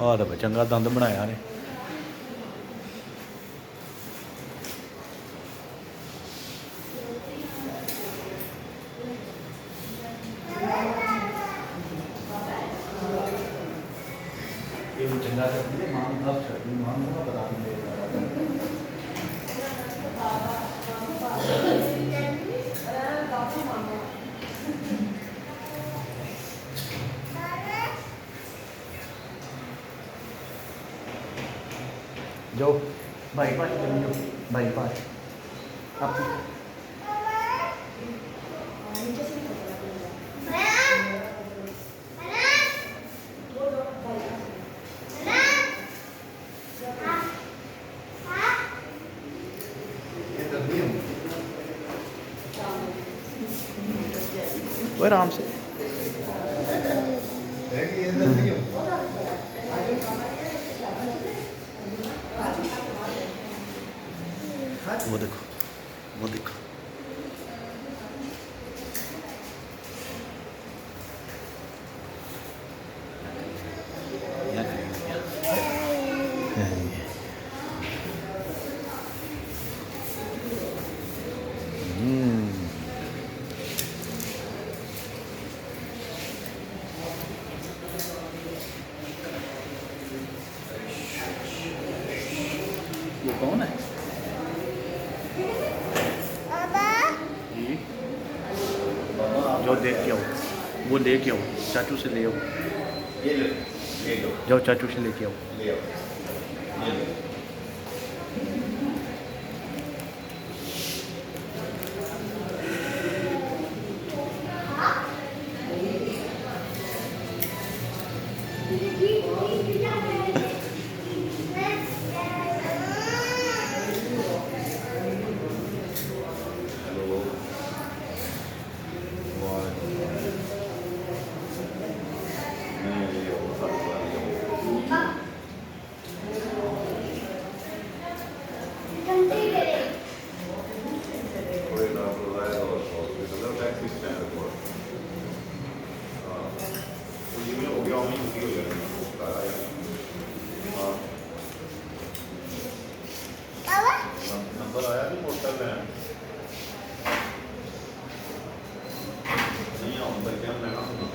ਆਹ ਤਾਂ ਚੰਗਾ ਦੰਦ ਬਣਾਇਆ ਨੇ। ਇਹ ਚੰਗਾ ਤੇ ਮਾਂ ਦਾ ਛੱਡੀ ਮਾਂ ਨੂੰ ਪਤਾ ਨਹੀਂ जाओ भाई पास चलो जाओ भाई पास आप वो आराम से वो देखो वो देखो वो कौन है? जाओ देख के आओ, वो लेके आओ, चाचू से ले आओ। ये ले लो। जाओ चाचू से लेके आओ। ले आओ। ये लो। नंबर आया नहीं पोस्टर में नहीं आऊँ बल्कि हम लेना सुना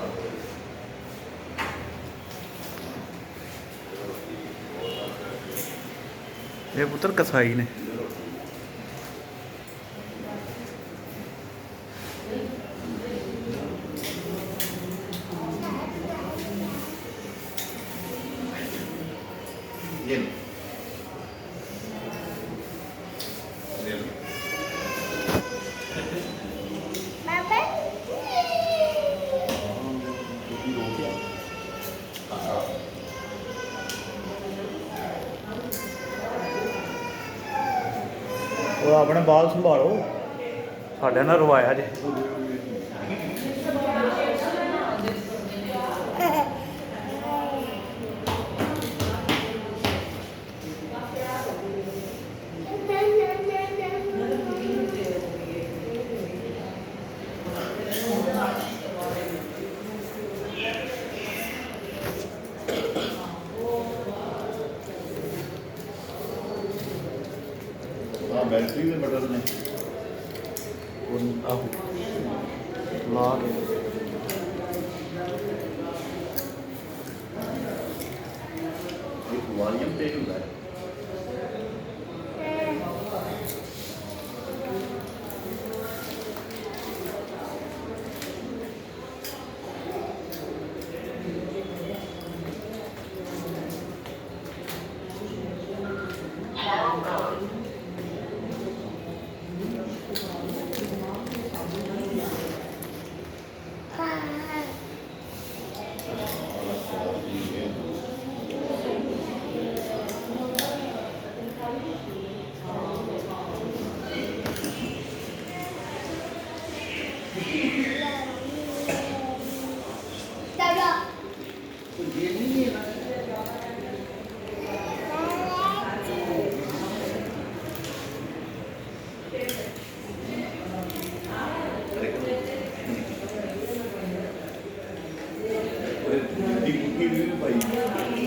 ये पुत्र कसाई ने ये ले लो। ਉਹ ਆਪਣੇ ਬਾਲ ਸੰਭਾਲੋ ਸਾਡੇ ਨਾਲ ਰਵਾਇਆ ਜੇ बैटरी के बटन ने ਆਹੋ ਲਾ ਕੇ एक वॉल्यूम पे होता है भाई